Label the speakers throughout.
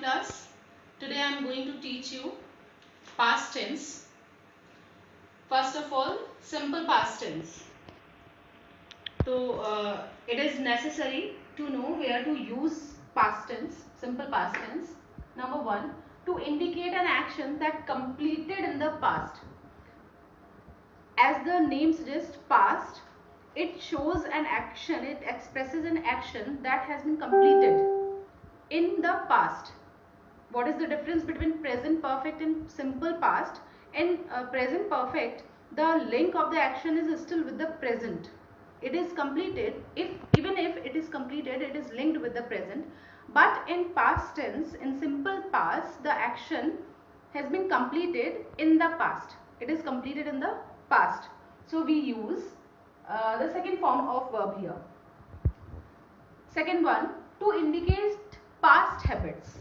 Speaker 1: class. Today I am going to teach you past tense. First of all, simple past tense. So it is necessary to know where to use past tense, simple past tense. Number one, to indicate an action that completed in the past. As the name suggests, past, it shows an action, it expresses an action that has been completed in the past. What is the difference between present perfect and simple past? In present perfect, the link of the action is still with the present. It is completed, even if it is completed, it is linked with the present. But in past tense, in simple past, the action has been completed in the past. It is completed in the past. So we use the second form of verb here. Second one, to indicate past habits.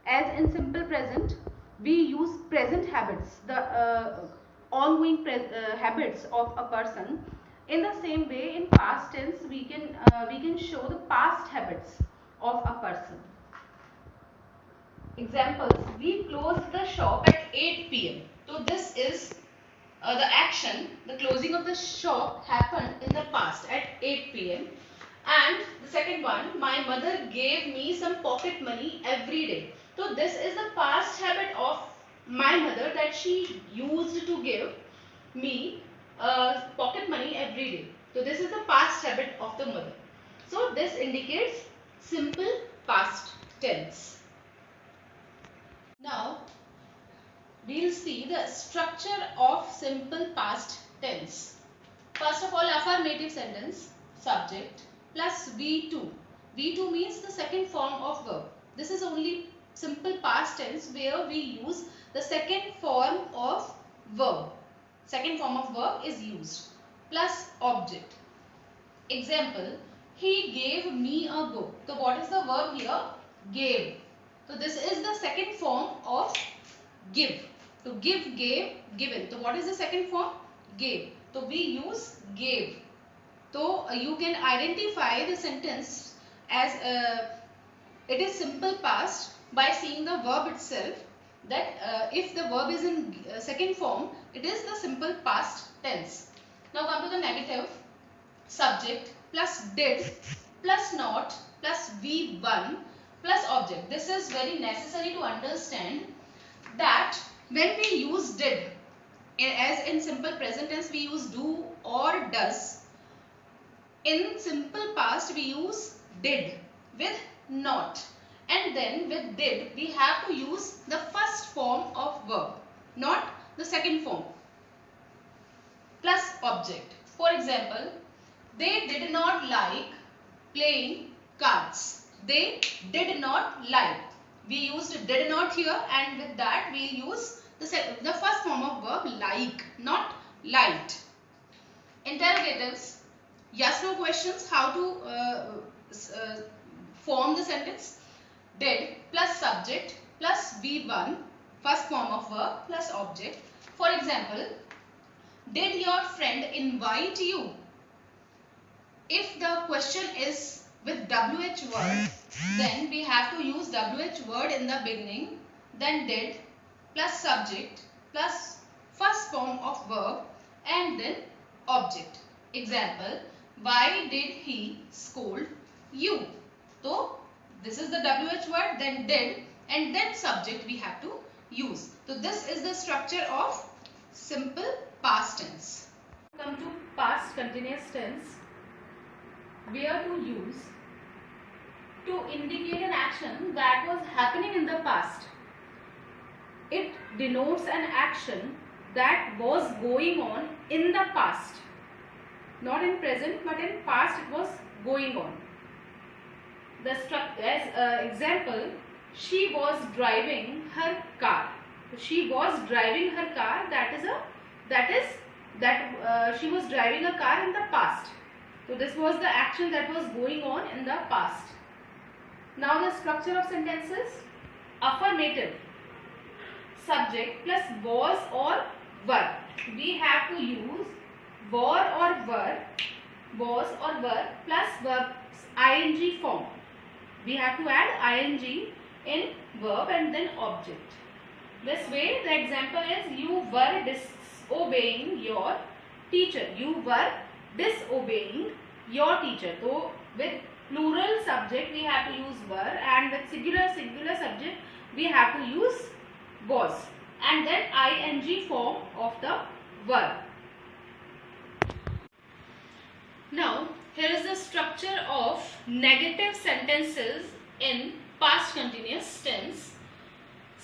Speaker 1: As in simple present, we use present habits, the ongoing habits of a person. In the same way, in past tense, we can show the past habits of a person. Examples: we closed the shop at 8 p.m. So this is the action, the closing of the shop happened in the past at 8 p.m. And the second one, my mother gave me some pocket money every day. So this is the past habit of my mother, that she used to give me pocket money every day. So this is the past habit of the mother. So this indicates simple past tense. Now we'll see the structure of simple past tense. First of all, affirmative sentence, subject plus V2. V2 means the second form of verb. This is only simple past tense where we use the second form of verb. Second form of verb is used. Plus object. Example, he gave me a book. So what is the verb here? Gave. So this is the second form of give. So give, gave, given. So what is the second form? Gave. So we use gave. So you can identify the sentence as it is simple past by seeing the verb itself, that if the verb is in second form, it is the simple past tense. Now come to the negative. Subject plus did plus not plus V1 plus object. This is very necessary to understand that when we use did, as in simple present tense we use do or does, in simple past we use did with not, and then with did we have to use the first form of verb, not the second form, plus object. For example, they did not like playing cards. They did not like. We used did not here, and with that we use the first form of verb like, not liked. Interrogatives, yes no questions, how to form the sentence. Did plus subject plus V1, first form of verb, plus object. For example, did your friend invite you? If the question is with WH word, then we have to use WH word in the beginning, then did plus subject plus first form of verb and then object. Example, why did he scold you? So this is the WH word, then did, and then subject we have to use. So this is the structure of simple past tense. Come to past continuous tense, where to use to indicate an action that was happening in the past. It denotes an action that was going on in the past, not in present but in past it was going on. The example, she was driving her car. She was driving her car, she was driving a car in the past. So this was the action that was going on in the past. Now the structure of sentences. Affirmative, subject plus was or were. We have to use were or were, was or were plus verbs ing form. We have to add ing in verb and then object. This way the example is you were disobeying your teacher. You were disobeying your teacher. So with plural subject we have to use were, and with singular subject we have to use was, and then ing form of the verb. Now here is the structure of negative sentences in past continuous tense.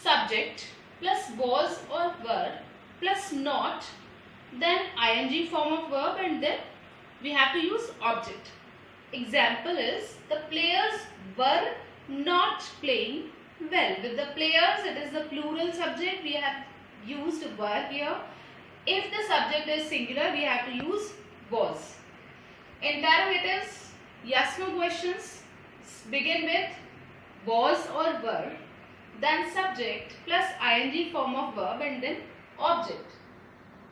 Speaker 1: Subject plus was or were plus not, then ing form of verb, and then we have to use object. Example is the players were not playing well. With the players it is the plural subject, we have used were here. If the subject is singular we have to use was. Interrogatives, yes no questions begin with was or were, then subject plus ing form of verb and then object.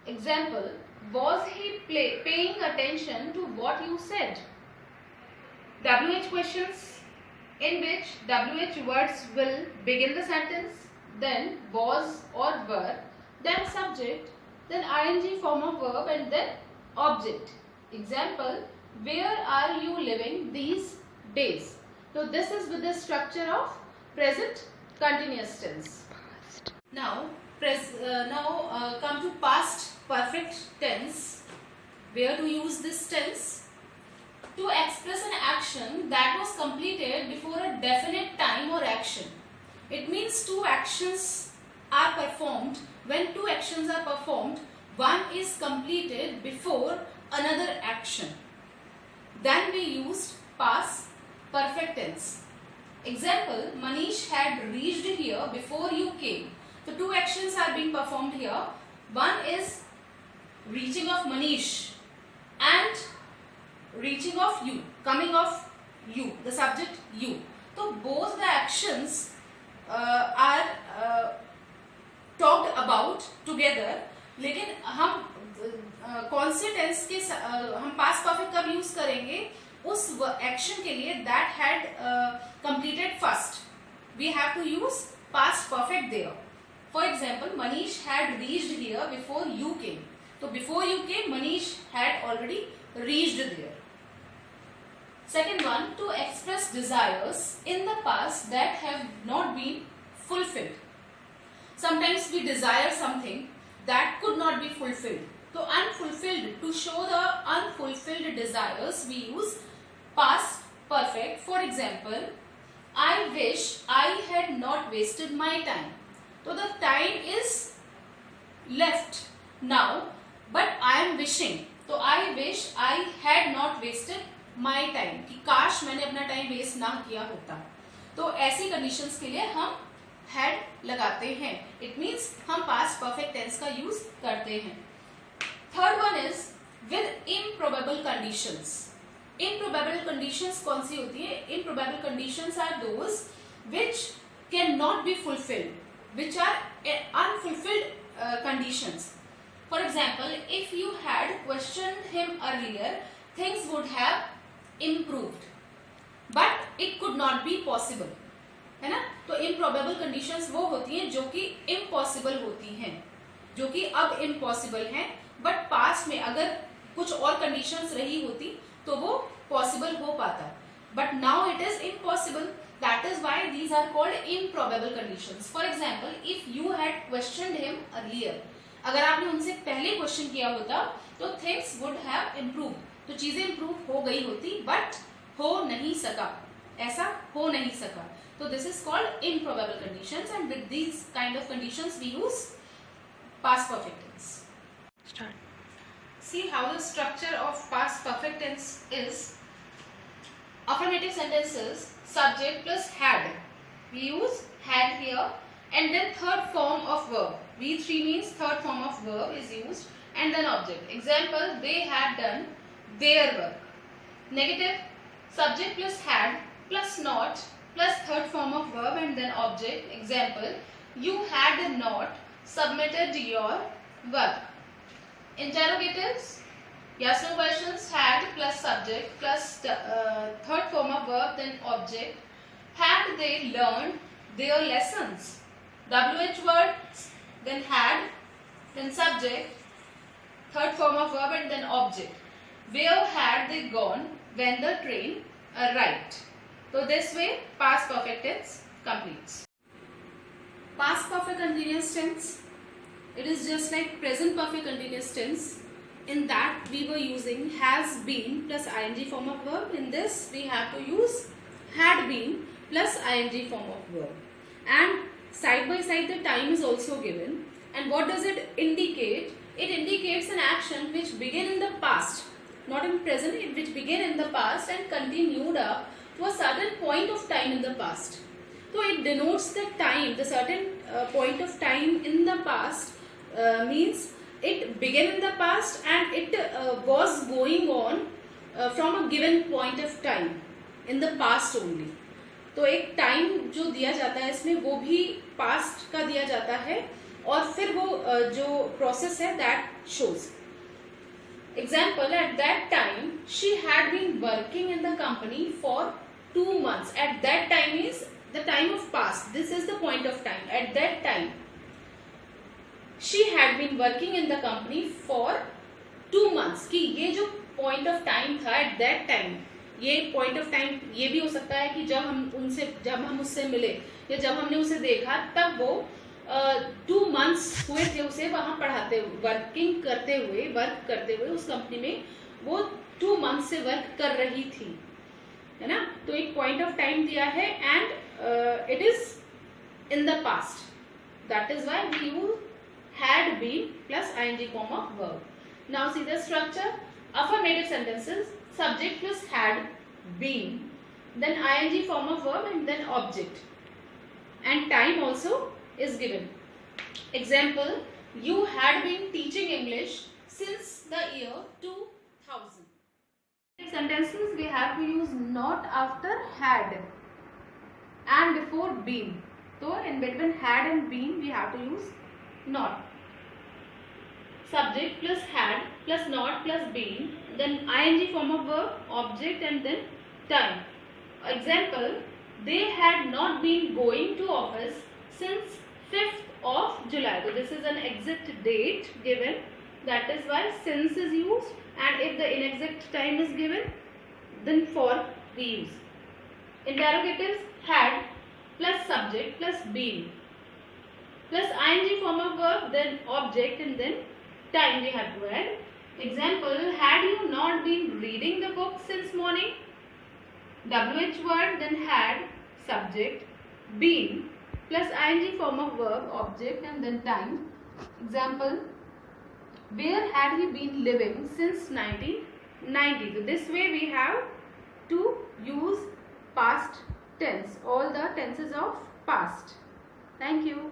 Speaker 1: Example, was he paying attention to what you said? WH questions, in which WH words will begin the sentence, then was or were, then subject, then ing form of verb and then object. Example, where are you living these days? So this is with the structure of present continuous tense. Now come to past perfect tense. Where to use this tense? To express an action that was completed before a definite time or action. It means two actions are performed. When two actions are performed, one is completed before another action. Then we used past perfect tense. Example, Manish had reached here before you came. So two actions are being performed here. One is reaching of Manish and reaching of you, coming of you, the subject you. So both the actions are talked about together. लेकिन हम कौन से tense के हम past perfect कब use करेंगे? उस action के लिए that had completed first, we have to use past perfect there. For example, Manish had reached here before you came. तो before you came Manish had already reached there. Second one, to express desires in the past that have not been fulfilled. Sometimes we desire something that could not be fulfilled. So unfulfilled, to show the unfulfilled desires we use past perfect. For example, I wish I had not wasted my time. So the time is left now, but I am wishing. So I wish I had not wasted my time, कि काश मैंने अपना time waste ना किया होता. तो ऐसी conditions के लिए हम हैड लगाते हैं. इट मीन्स हम पास्ट परफेक्ट टेंस का यूज करते हैं. Third one is with improbable conditions. Improbable conditions कौन सी होती है? Improbable conditions are those which can not be fulfilled, which are unfulfilled conditions. For example, if you had questioned him earlier, things would have improved, but it could not be possible. है ना? तो improbable conditions वो होती हैं जो कि impossible होती हैं, जो कि अब impossible हैं, but past में अगर कुछ और conditions रही होती तो वो possible हो पाता, but now it is impossible. That is why these are called improbable conditions. For example, if you had questioned him earlier, अगर आपने उनसे पहले क्वेश्चन किया होता तो things would have improved, तो चीजें इंप्रूव हो गई होती, बट हो नहीं सका, ऐसा हो नहीं सका. तो this is called improbable conditions, and with these kind of conditions we use past perfect tense. Start. See how the structure of past perfect tense is. Affirmative sentences, subject plus had. We use had here, and then third form of verb. V3 means third form of verb is used, and then object. Example, they had done their work. Negative, subject plus had plus not plus third form of verb and then object. Example, you had not submitted your work. Interrogatives, yes no questions, had plus subject plus third form of verb then object. Had they learned their lessons. WH words, then had, then subject, third form of verb and then object. Where had they gone when the train arrived? So this way past perfect tense completes. Past perfect continuous tense, it is just like present perfect continuous tense. In that we were using has been plus ing form of verb. In this we have to use had been plus ing form of verb. And side by side the time is also given. And what does it indicate? It indicates an action which began in the past, not in present, which began in the past and continued up to a certain point of time in the past. So it denotes the time, the certain point of time in the past means it began in the past and it was going on from a given point of time in the past only. तो एक time जो दिया जाता है इसमें वो भी past का दिया जाता है और फिर वो जो प्रोसेस है that shows. Example, at that time she had been working in the company for 2 months. At that time is the time of past. This is the point of time. At that time she had been working in the company for 2 months. कि ये जो point of time था at that time, ये point of time ये भी हो सकता है कि जब हम उससे मिले या जब हमने उसे देखा तब वो 2 months हुए थे उसे वहां पढ़ाते हुए, वर्क करते हुए उस कंपनी में वो 2 months से वर्क कर रही थी, है ना. तो एक पॉइंट ऑफ टाइम दिया है and it is in the past. That is why we use had been plus ing form of verb. Now see the structure. Affirmative sentences, subject plus had been, then ing form of verb and then object, and time also is given. Example, you had been teaching English since the year 2000. Sentences we have to use not after had and before been. So in between had and been we have to use not. Subject plus had plus not plus been, then ing form of verb, object and then time. Example, they had not been going to office since 5th of July. So this is an exact date given, that is why since is used, and if the inexact time is given then for we use. Interrogatives, had plus subject plus been plus ing form of verb, then object and then time we have to add. Example, had you not been reading the book since morning? WH word, then had, subject, been plus ing form of verb, object and then time. Example, where had he been living since 1990? So this way we have to use past tense, all the tenses of past. Thank you.